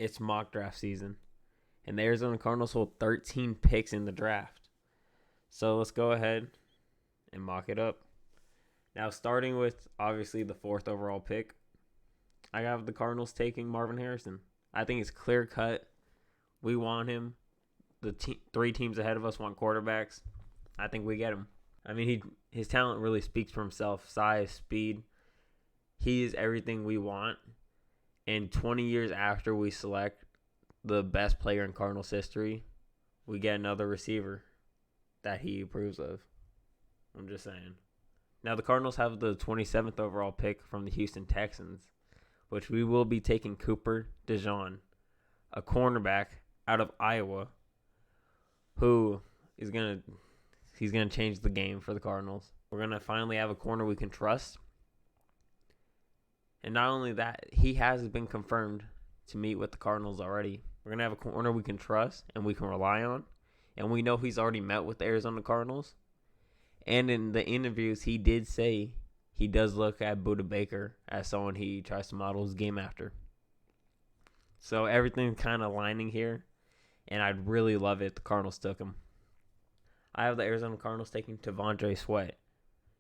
It's mock draft season, and the Arizona Cardinals hold 13 picks in the draft. So let's go ahead and mock it up. Now, starting with, obviously, the 4th overall pick, I have the Cardinals taking Marvin Harrison. I think it's clear cut. We want him. The 3 teams ahead of us want quarterbacks. I think we get him. I mean, his talent really speaks for himself. Size, speed. He is everything we want. And 20 years after we select the best player in Cardinals history, we get another receiver that he approves of. I'm just saying. Now, the Cardinals have the 27th overall pick from the Houston Texans, which we will be taking Cooper DeJean, a cornerback out of Iowa, who is he's gonna change the game for the Cardinals. We're gonna finally have a corner we can trust. And not only that, he has been confirmed to meet with the Cardinals already. We're gonna have a corner we can trust and we can rely on. And we know he's already met with the Arizona Cardinals. And in the interviews, he did say he does look at Budda Baker as someone he tries to model his game after. So everything's kind of aligning here. And I'd really love it if the Cardinals took him. I have the Arizona Cardinals taking T'Vondre Sweat.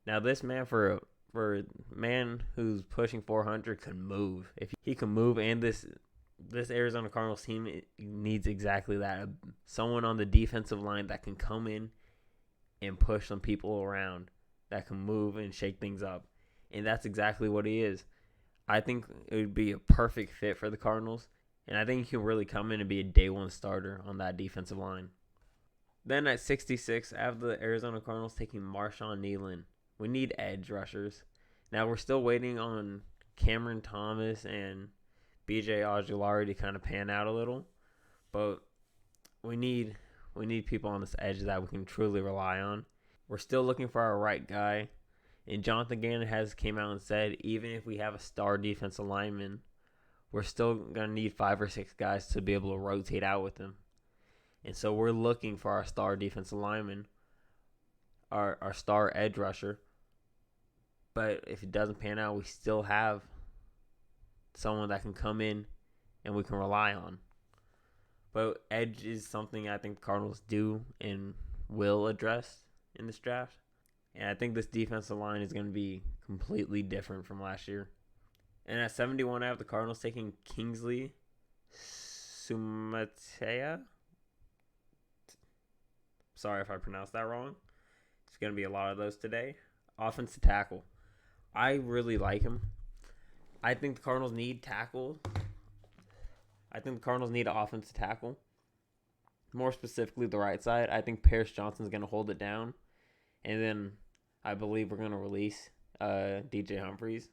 Now, this man, for a man who's pushing 400, can move. If he can move, and this Arizona Cardinals team needs exactly that. Someone on the defensive line that can come in and push some people around, that can move and shake things up. And that's exactly what he is. I think it would be a perfect fit for the Cardinals. And I think he can really come in and be a day one starter on that defensive line. Then at 66, I have the Arizona Cardinals taking Marshawn Nealon. We need edge rushers. Now, we're still waiting on Cameron Thomas and B.J. Ojulari to kind of pan out a little. But we need people on this edge that we can truly rely on. We're still looking for our right guy. And Jonathan Gannon has came out and said, even if we have a star defensive lineman, we're still going to need 5 or 6 guys to be able to rotate out with him. And so we're looking for our star defensive lineman, our star edge rusher. But if it doesn't pan out, we still have someone that can come in and we can rely on. But edge is something I think the Cardinals do and will address in this draft. And I think this defensive line is going to be completely different from last year. And at 71, I have the Cardinals taking Kingsley Sumatea. Sorry if I pronounced that wrong. It's going to be a lot of those today. Offensive tackle. I really like him. I think the Cardinals need tackle. I think the Cardinals need an offensive tackle. More specifically, the right side. I think Paris Johnson's going to hold it down. And then I believe we're going to release DJ Humphries.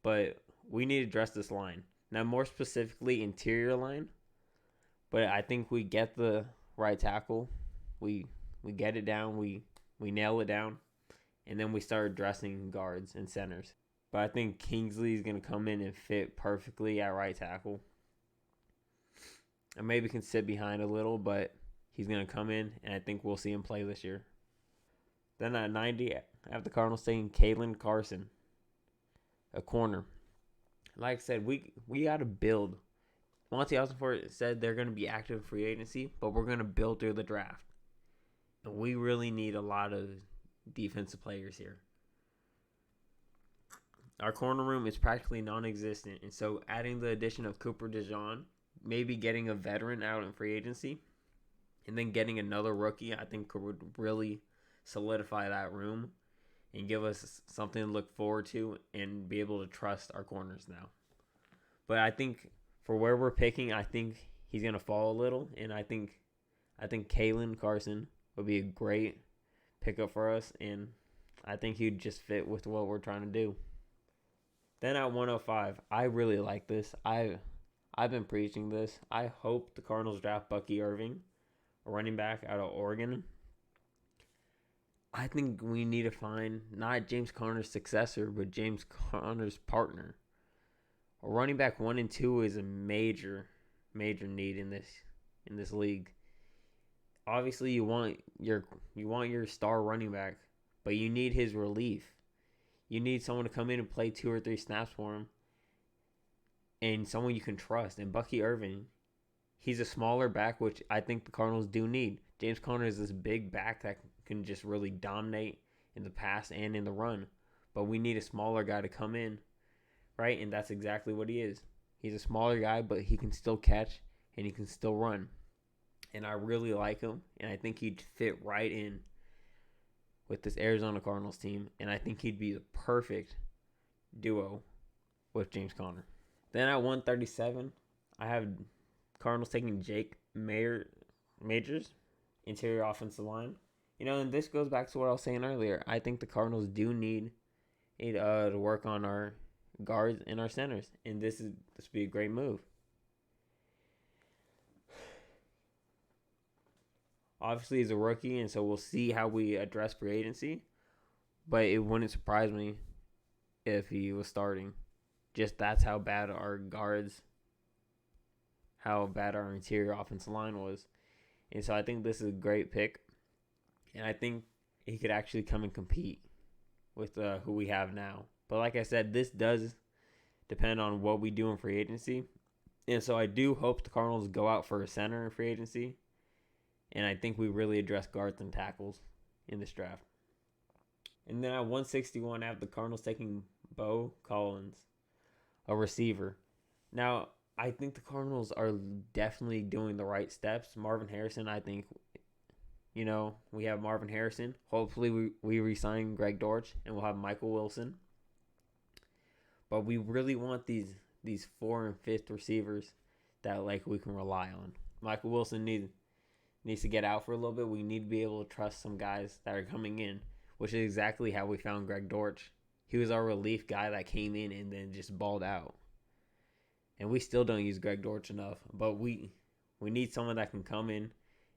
But we need to address this line. Now, more specifically, interior line. But I think we get the right tackle. We get it down. We nail it down. And then we start addressing guards and centers. But I think Kingsley is going to come in and fit perfectly at right tackle. And maybe can sit behind a little, but he's going to come in, and I think we'll see him play this year. Then at 90, I have the Cardinals taking Kalen Carson, a corner. Like I said, we got to build. Monty Ossenfort said they're going to be active in free agency, but we're going to build through the draft. And we really need a lot of defensive players here. Our corner room is practically non-existent, and so adding the addition of Cooper DeJean, maybe getting a veteran out in free agency, and then getting another rookie, I think would really solidify that room and give us something to look forward to and be able to trust our corners now. But I think for where we're picking, I think he's going to fall a little, and I think Kalen Carson would be a great pickup for us, and I think he'd just fit with what we're trying to do. Then at 105, I really like this. I've been preaching this. I hope the Cardinals draft Bucky Irving, a running back out of Oregon. I think we need to find not James Conner's successor, but James Conner's partner. A running back 1 and 2 is a major need in this league. Obviously, you want your star running back, but you need his relief. You need someone to come in and play 2 or 3 snaps for him and someone you can trust. And Bucky Irving, he's a smaller back, which I think the Cardinals do need. James Conner is this big back that can just really dominate in the pass and in the run. But we need a smaller guy to come in, right? And that's exactly what he is. He's a smaller guy, but he can still catch and he can still run. And I really like him, and I think he'd fit right in with this Arizona Cardinals team. And I think he'd be the perfect duo with James Conner. Then at 137, I have Cardinals taking Jake Majors, interior offensive line. And this goes back to what I was saying earlier. I think the Cardinals do need to work on our guards and our centers, and this would be a great move. Obviously, he's a rookie, and so we'll see how we address free agency. But it wouldn't surprise me if he was starting. Just that's how bad our guards, how bad our interior offensive line was. And so I think this is a great pick. And I think he could actually come and compete with who we have now. But like I said, this does depend on what we do in free agency. And so I do hope the Cardinals go out for a center in free agency. And I think we really address guards and tackles in this draft. And then at 161, I have the Cardinals taking Bo Collins, a receiver. Now, I think the Cardinals are definitely doing the right steps. Marvin Harrison, I think, we have Marvin Harrison. Hopefully we re-sign Greg Dortch and we'll have Michael Wilson. But we really want these 4th and 5th receivers that we can rely on. Michael Wilson needs to get out for a little bit. We need to be able to trust some guys that are coming in, which is exactly how we found Greg Dortch. He was our relief guy that came in and then just balled out. And we still don't use Greg Dortch enough, but we need someone that can come in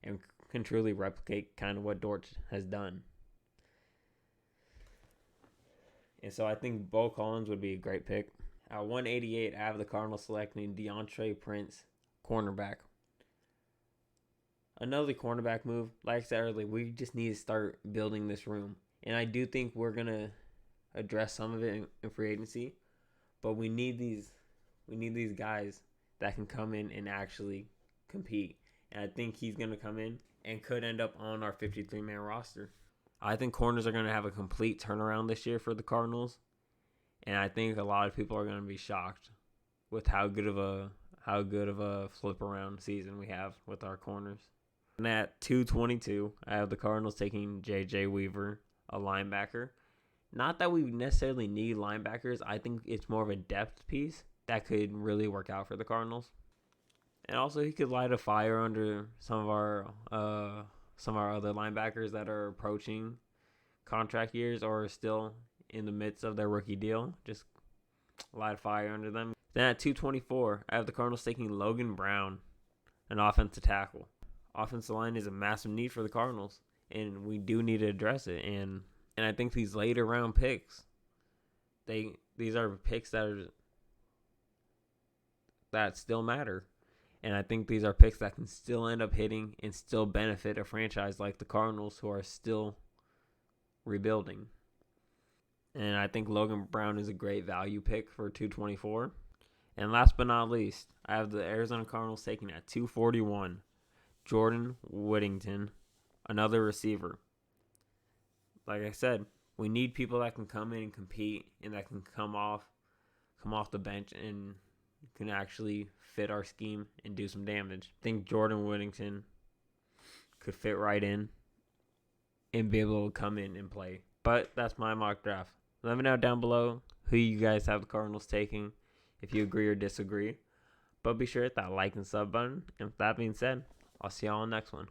and can truly replicate kind of what Dortch has done. And so I think Bo Collins would be a great pick. At 188, I have the Cardinals selecting Deandre Prince, cornerback. Another cornerback move. Like I said earlier, we just need to start building this room. And I do think we're going to address some of it in free agency. But we need these guys that can come in and actually compete. And I think he's going to come in and could end up on our 53-man roster. I think corners are going to have a complete turnaround this year for the Cardinals. And I think a lot of people are going to be shocked with how good of a flip around season we have with our corners. And at 222, I have the Cardinals taking J.J. Weaver, a linebacker. Not that we necessarily need linebackers. I think it's more of a depth piece that could really work out for the Cardinals. And also, he could light a fire under some of our other linebackers that are approaching contract years or are still in the midst of their rookie deal. Just light a fire under them. Then at 224, I have the Cardinals taking Logan Brown, an offensive tackle. Offensive line is a massive need for the Cardinals, and we do need to address it. And I think these later round picks, these are picks that still matter. And I think these are picks that can still end up hitting and still benefit a franchise like the Cardinals, who are still rebuilding. And I think Logan Brown is a great value pick for 224. And last but not least, I have the Arizona Cardinals taking at 241, Jordan Whittington, another receiver. Like I said, we need people that can come in and compete and that can come off the bench and can actually fit our scheme and do some damage. I think Jordan Whittington could fit right in and be able to come in and play. But that's my mock draft. Let me know down below who you guys have the Cardinals taking, if you agree or disagree. But be sure to hit that like and sub button. And with that being said, I'll see y'all on the next one.